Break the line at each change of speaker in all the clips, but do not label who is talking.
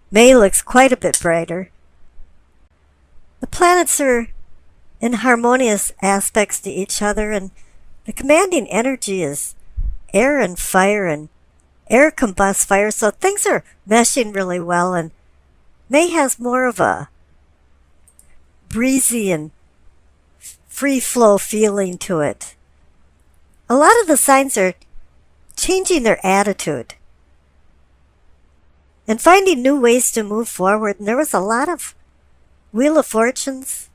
May looks quite a bit brighter. The planets are in harmonious aspects to each other, and the commanding energy is air and fire, and air combusts fire, so things are meshing really well, and May has more of a breezy and free flow feeling to it. A lot of the signs are changing their attitude and finding new ways to move forward, and there was a lot of Wheel of Fortunes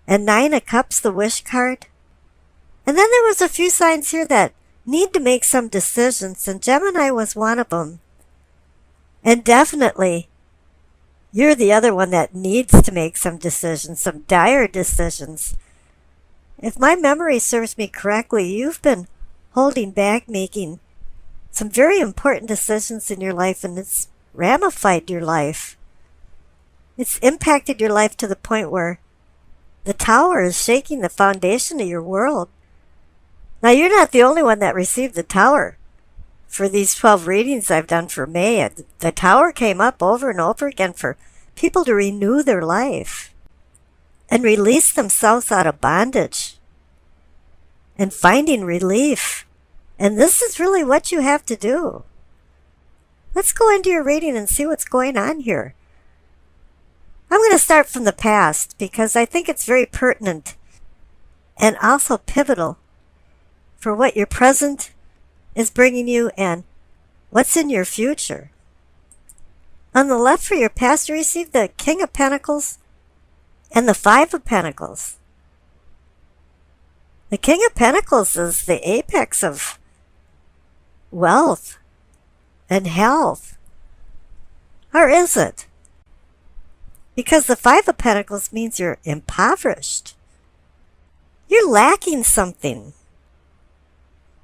and Nine of Cups, the wish card. And then there was a few signs here that need to make some decisions, and Gemini was one of them. And definitely, you're the other one that needs to make some decisions, some dire decisions. If my memory serves me correctly, you've been holding back making some very important decisions in your life, and it's ramified your life. It's impacted your life to the point where the tower is shaking the foundation of your world. Now, you're not the only one that received the tower. For these 12 readings I've done for May, the tower came up over and over again for people to renew their life and release themselves out of bondage and finding relief. And this is really what you have to do. Let's go into your reading and see what's going on here. I'm going to start from the past because I think it's very pertinent and also pivotal for what your present is bringing you and what's in your future. On the left for your past, you receive the King of Pentacles and the Five of Pentacles. The King of Pentacles is the apex of wealth and health. Or is it? Because the Five of Pentacles means you're impoverished. You're lacking something.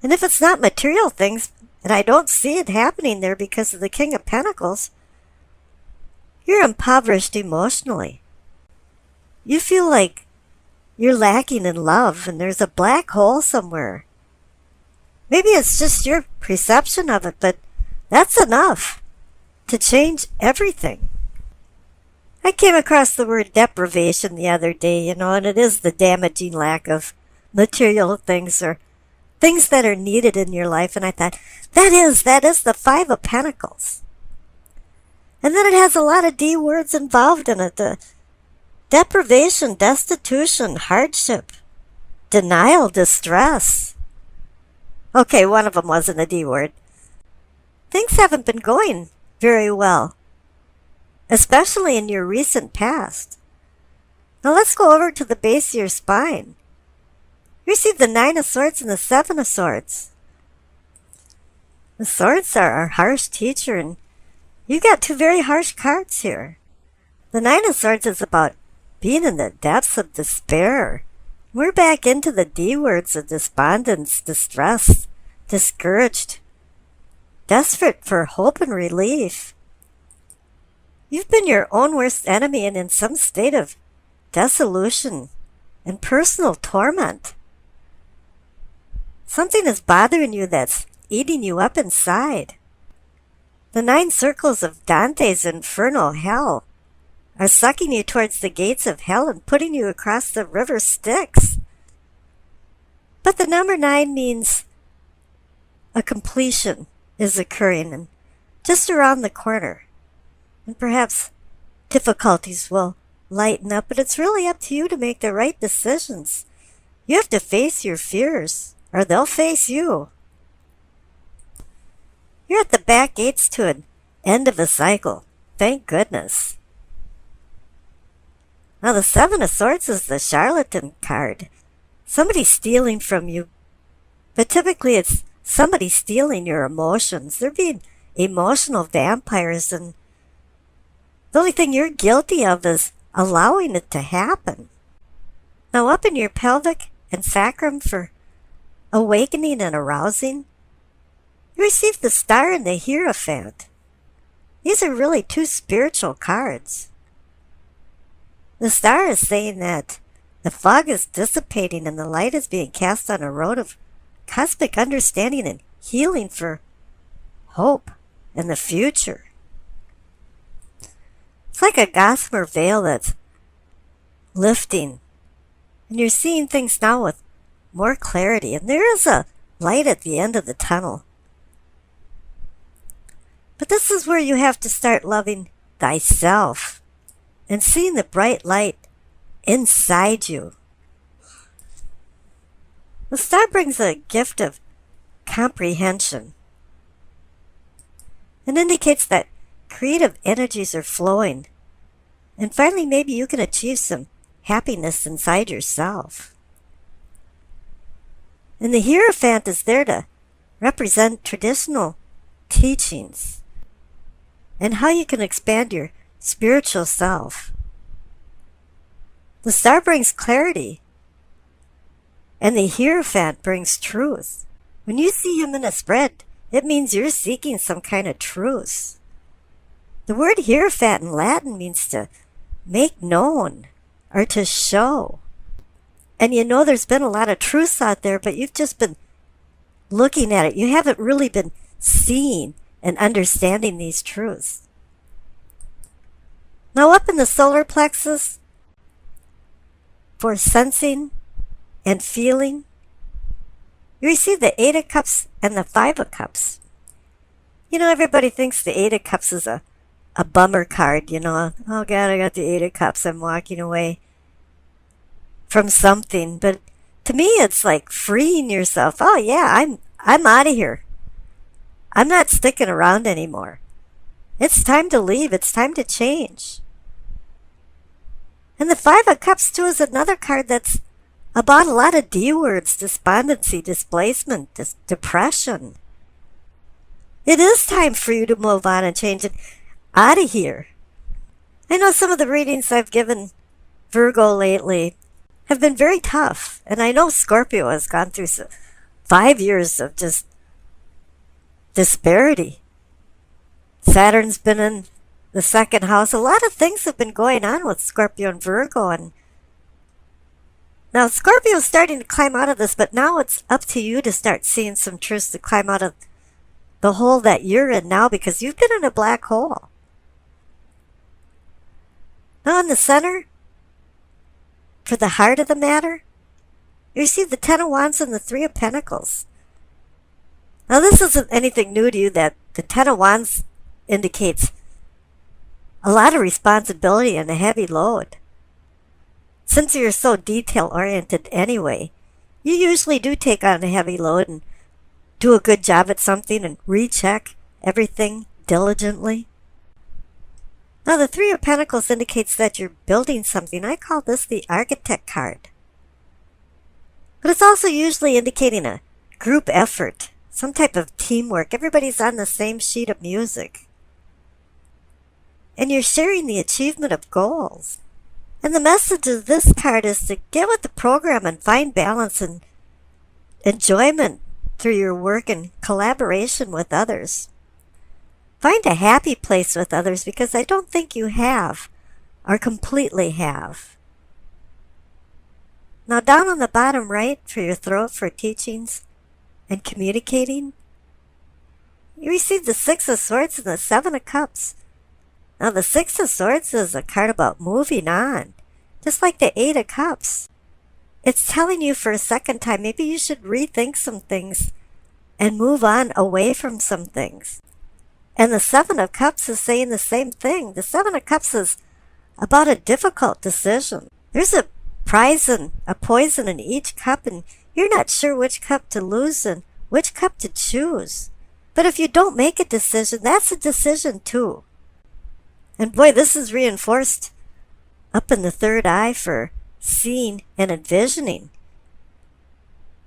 And if it's not material things, and I don't see it happening there because of the King of Pentacles, you're impoverished emotionally. You feel like you're lacking in love and there's a black hole somewhere. Maybe it's just your perception of it, but that's enough to change everything. I came across the word deprivation the other day, and it is the damaging lack of material things or things that are needed in your life. And I thought, that is the Five of Pentacles. And then it has a lot of D words involved in it. The deprivation, destitution, hardship, denial, distress. Okay, one of them wasn't a D word. Things haven't been going very well, especially in your recent past. Now let's go over to the base of your spine. You receive the Nine of Swords and the Seven of Swords. The Swords are our harsh teacher, and you got two very harsh cards here. The Nine of Swords is about being in the depths of despair. We're back into the D words of despondence, distress, discouraged, desperate for hope and relief. You've been your own worst enemy and in some state of dissolution and personal torment. Something is bothering you that's eating you up inside. The 9 circles of Dante's infernal hell are sucking you towards the gates of hell and putting you across the river Styx. But the number 9 means a completion is occurring and just around the corner. And perhaps difficulties will lighten up, but it's really up to you to make the right decisions. You have to face your fears, or they'll face you. You're at the back gates to an end of a cycle. Thank goodness. Now the Seven of Swords is the charlatan card. Somebody's stealing from you, but typically it's somebody stealing your emotions. They're being emotional vampires, and the only thing you're guilty of is allowing it to happen. Now up in your pelvic and sacrum for awakening and arousing, you receive the Star and the Hierophant. These are really two spiritual cards. The Star is saying that the fog is dissipating and the light is being cast on a road of cosmic understanding and healing for hope and the future. It's like a gossamer veil that's lifting. And you're seeing things now with more clarity. And there is a light at the end of the tunnel. But this is where you have to start loving thyself and seeing the bright light inside you. The star brings a gift of comprehension. It indicates that creative energies are flowing. And finally, maybe you can achieve some happiness inside yourself. And the Hierophant is there to represent traditional teachings and how you can expand your spiritual self. The star brings clarity, and the Hierophant brings truth. When you see him in a spread, it means you're seeking some kind of truth. The word Hierophant in Latin means to make known or to show. And you know there's been a lot of truths out there, but you've just been looking at it. You haven't really been seeing and understanding these truths. Now up in the solar plexus, for sensing and feeling, you receive the Eight of Cups and the Five of Cups. You know, everybody thinks the Eight of Cups is a bummer card, you know. Oh God, I got the Eight of Cups. I'm walking away from something. But to me, it's like freeing yourself. Oh yeah, I'm out of here. I'm not sticking around anymore. It's time to leave. It's time to change. And the Five of Cups too is another card that's about a lot of D words: despondency, displacement, depression. It is time for you to move on and change it out of here. I know some of the readings I've given Virgo lately have been very tough. And I know Scorpio has gone through 5 years of just disparity. Saturn's been in the second house. A lot of things have been going on with Scorpio and Virgo. And now Scorpio's starting to climb out of this, but now it's up to you to start seeing some truths to climb out of the hole that you're in now, because you've been in a black hole. Now in the center, for the heart of the matter, you see the Ten of Wands and the Three of Pentacles. Now this isn't anything new to you, that the Ten of Wands indicates a lot of responsibility and a heavy load. Since you're so detail-oriented anyway, you usually do take on a heavy load and do a good job at something and recheck everything diligently. Now the Three of Pentacles indicates that you're building something. I call this the Architect card. But it's also usually indicating a group effort, some type of teamwork. Everybody's on the same sheet of music. And you're sharing the achievement of goals. And the message of this card is to get with the program and find balance and enjoyment through your work and collaboration with others. Find a happy place with others, because I don't think you have or completely have. Now down on the bottom right for your throat for teachings and communicating, you receive the Six of Swords and the Seven of Cups. Now the Six of Swords is a card about moving on, just like the Eight of Cups. It's telling you for a second time, maybe you should rethink some things and move on away from some things. And the Seven of Cups is saying the same thing. The Seven of Cups is about a difficult decision. There's a prize and a poison in each cup, and you're not sure which cup to lose and which cup to choose. But if you don't make a decision, that's a decision too. And boy, this is reinforced up in the third eye for seeing and envisioning.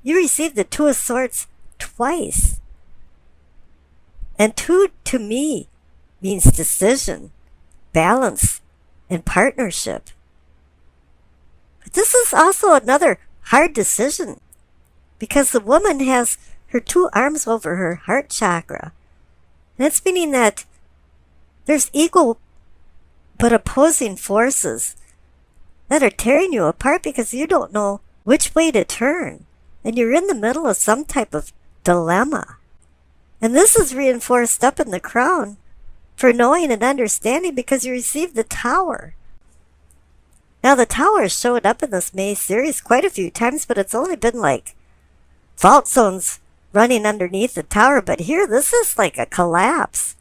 You received the Two of Swords twice. And two, to me, means decision, balance, and partnership. But this is also another hard decision, because the woman has her two arms over her heart chakra. And it's meaning that there's equal but opposing forces that are tearing you apart, because you don't know which way to turn. And you're in the middle of some type of dilemma. And this is reinforced up in the crown for knowing and understanding because you received the Tower. Now, the Tower has showed up in this May series quite a few times, but it's only been like fault zones running underneath the Tower. But here, this is like a collapse.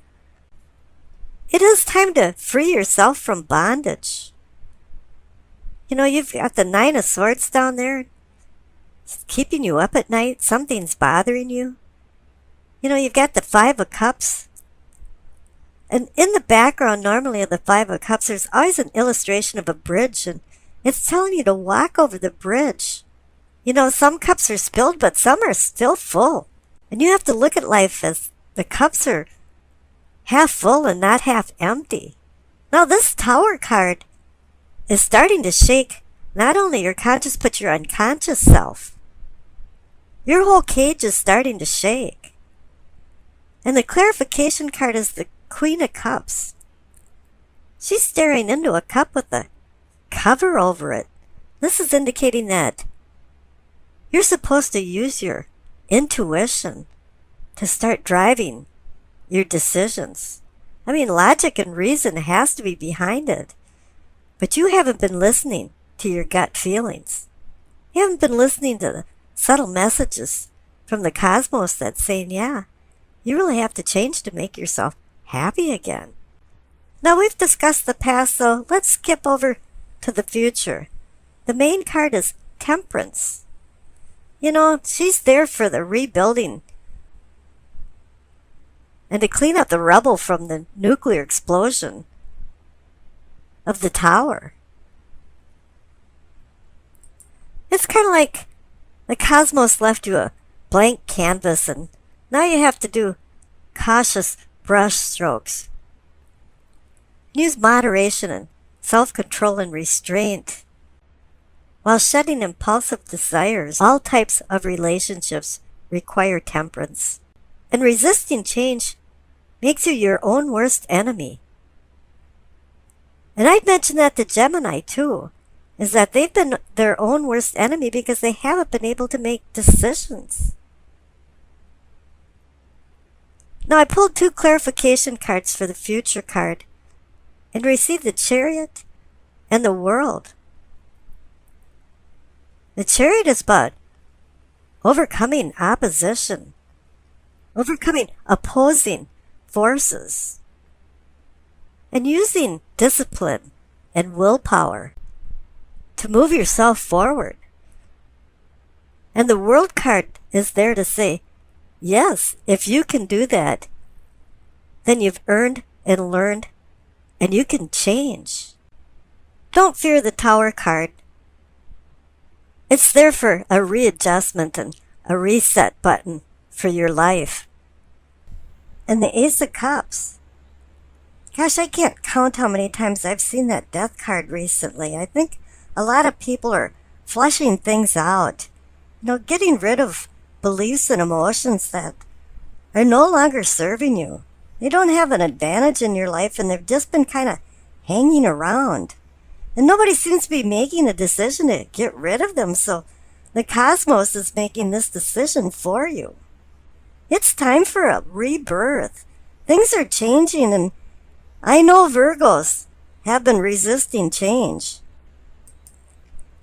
It is time to free yourself from bondage. You know, you've got the Nine of Swords down there. It's keeping you up at night. Something's bothering you. You know, you've got the Five of Cups. And in the background, normally of the Five of Cups, there's always an illustration of a bridge. And it's telling you to walk over the bridge. You know, some cups are spilled, but some are still full. And you have to look at life as the cups are half full and not half empty. Now, this Tower card is starting to shake not only your conscious, but your unconscious self. Your whole cage is starting to shake. And the clarification card is the Queen of Cups. She's staring into a cup with a cover over it. This is indicating that you're supposed to use your intuition to start driving your decisions. I mean, logic and reason has to be behind it. But you haven't been listening to your gut feelings. You haven't been listening to the subtle messages from the cosmos that's saying, yeah, you really have to change to make yourself happy again. Now, we've discussed the past, so let's skip over to the future. The main card is Temperance. You know, she's there for the rebuilding and to clean up the rubble from the nuclear explosion of the Tower. It's kind of like the cosmos left you a blank canvas and now you have to do cautious brush strokes. Use moderation and self-control and restraint while shedding impulsive desires. All types of relationships require temperance. And resisting change makes you your own worst enemy. And I'd mention that to Gemini too, is that they've been their own worst enemy because they haven't been able to make decisions. Now, I pulled two clarification cards for the future card and received the Chariot and the World. The Chariot is about overcoming opposition, overcoming opposing forces, and using discipline and willpower to move yourself forward. And the World card is there to say, yes, if you can do that, then you've earned and learned, and you can change. Don't fear the Tower card. It's there for a readjustment and a reset button for your life. And the Ace of Cups. Gosh, I can't count how many times I've seen that Death card recently. I think a lot of people are flushing things out. You know, getting rid of beliefs and emotions that are no longer serving you. They don't have an advantage in your life and they've just been kind of hanging around. And nobody seems to be making a decision to get rid of them, so the cosmos is making this decision for you. It's time for a rebirth. Things are changing, and I know Virgos have been resisting change.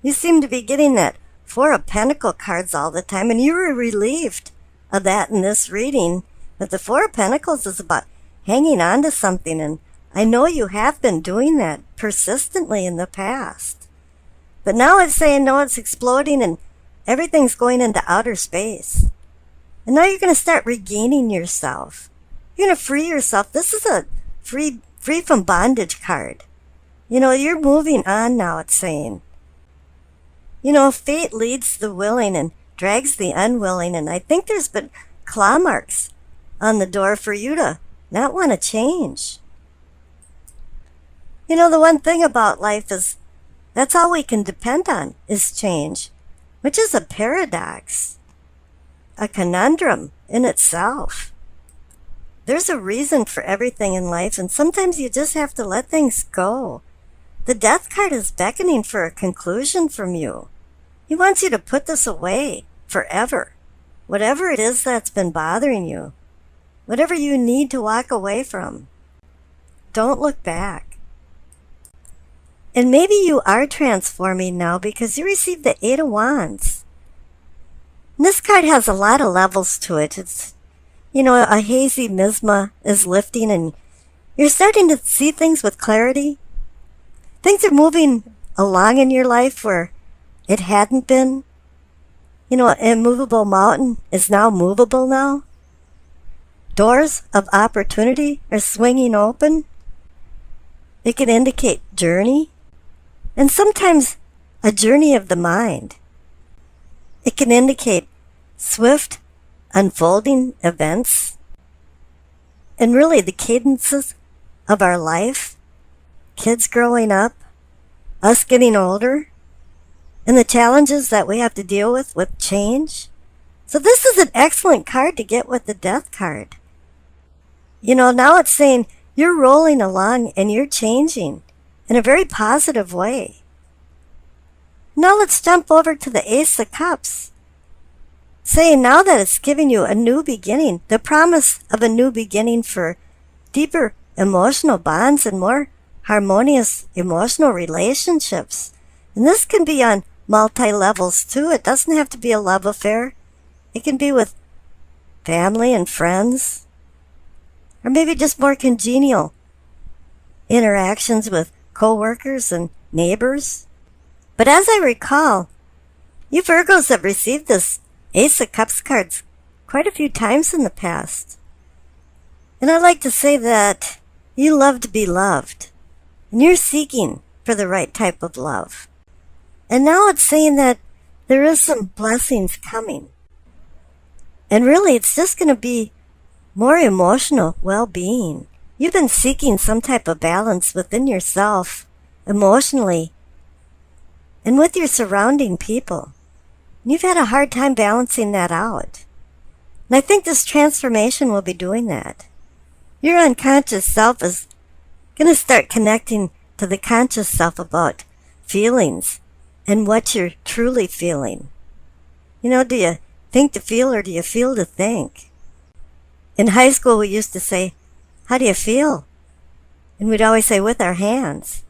You seem to be getting that Four of Pentacles cards all the time, and you were relieved of that in this reading. But the Four of Pentacles is about hanging on to something, and I know you have been doing that persistently in the past. But now it's saying, no, it's exploding, and everything's going into outer space. And now you're going to start regaining yourself. You're going to free yourself. This is a free from bondage card. You know, you're moving on now, it's saying. You know, fate leads the willing and drags the unwilling. And I think there's been claw marks on the door for you to not want to change. You know, the one thing about life is that's all we can depend on is change, which is a paradox, a conundrum in itself. There's a reason for everything in life, and sometimes you just have to let things go. The Death card is beckoning for a conclusion from you. He wants you to put this away forever. Whatever it is that's been bothering you, whatever you need to walk away from. don't look back. And maybe you are transforming now because you received the Eight of Wands. And this card has a lot of levels to it. It's, a hazy miasma is lifting and you're starting to see things with clarity. Things are moving along in your life where it hadn't been. An immovable mountain is now movable now. Doors of opportunity are swinging open. It can indicate journey, and sometimes a journey of the mind. It can indicate swift, unfolding events, and really the cadences of our life, kids growing up, us getting older, and the challenges that we have to deal with change. So this is an excellent card to get with the Death card. Now it's saying you're rolling along and you're changing in a very positive way. Now let's jump over to the Ace of Cups, saying now that it's giving you a new beginning, the promise of a new beginning for deeper emotional bonds and more harmonious emotional relationships. And this can be on multi-levels too. It doesn't have to be a love affair. It can be with family and friends, or maybe just more congenial interactions with co-workers and neighbors. But as I recall, you Virgos have received this Ace of Cups cards quite a few times in the past. And I like to say that you love to be loved, and you're seeking for the right type of love. And now it's saying that there is some blessings coming. And really, it's just going to be more emotional well-being. You've been seeking some type of balance within yourself, emotionally, and with your surrounding people. And you've had a hard time balancing that out. And I think this transformation will be doing that. Your unconscious self is going to start connecting to the conscious self about feelings and what you're truly feeling. Do you think to feel or do you feel to think? In high school, we used to say, how do you feel? And we'd always say, with our hands.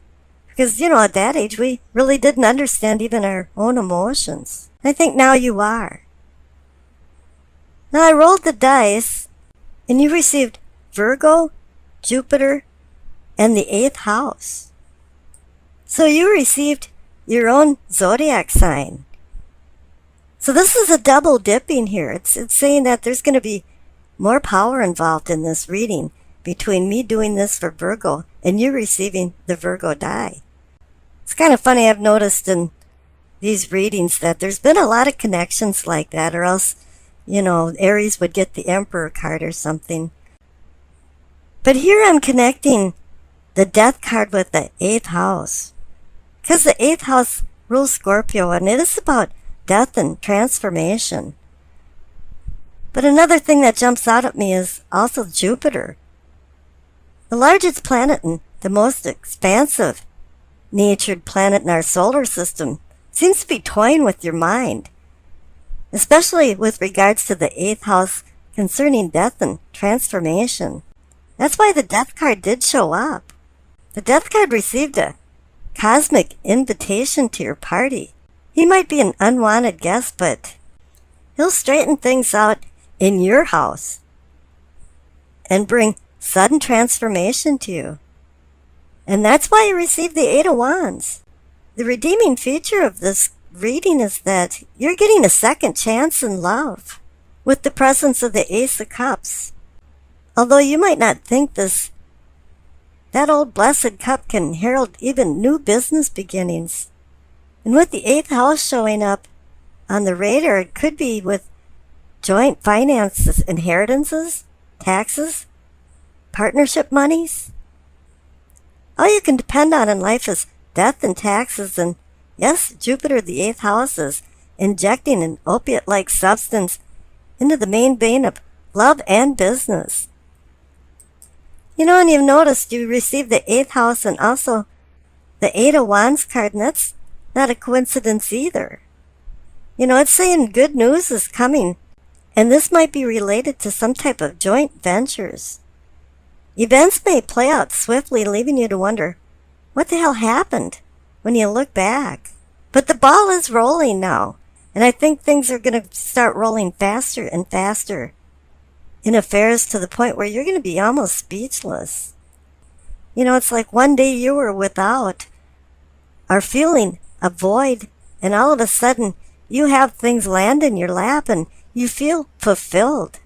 Because, at that age, we really didn't understand even our own emotions. I think now you are. Now, I rolled the dice, and you received Virgo, Jupiter, and the 8th house. So you received your own zodiac sign. So this is a double dipping here. It's saying that there's going to be more power involved in this reading between me doing this for Virgo and you receiving the Virgo die. It's kind of funny, I've noticed in these readings that there's been a lot of connections like that, or else, Aries would get the Emperor card or something. But here I'm connecting the Death card with the 8th house, because the 8th house rules Scorpio, and it is about death and transformation. But another thing that jumps out at me is also Jupiter. The largest planet and the most expansive natured planet in our solar system seems to be toying with your mind, especially with regards to the 8th house concerning death and transformation. That's why the Death card did show up. The Death card received a cosmic invitation to your party. He might be an unwanted guest, but he'll straighten things out in your house and bring sudden transformation to you. And that's why you received the 8 of Wands. The redeeming feature of this reading is that you're getting a second chance in love with the presence of the Ace of Cups. Although you might not think this, that old blessed cup can herald even new business beginnings. And with the 8th house showing up on the radar, it could be with joint finances, inheritances, taxes, partnership monies. All you can depend on in life is death and taxes, and yes, Jupiter, the 8th house, is injecting an opiate-like substance into the main vein of love and business. And you've noticed you received the 8th house and also the 8 of Wands card, and that's not a coincidence either. It's saying good news is coming, and this might be related to some type of joint ventures. Events may play out swiftly, leaving you to wonder, what the hell happened when you look back? But the ball is rolling now, and I think things are going to start rolling faster and faster in affairs to the point where you're going to be almost speechless. You know, it's like one day you were without or feeling a void, and all of a sudden you have things land in your lap and you feel fulfilled.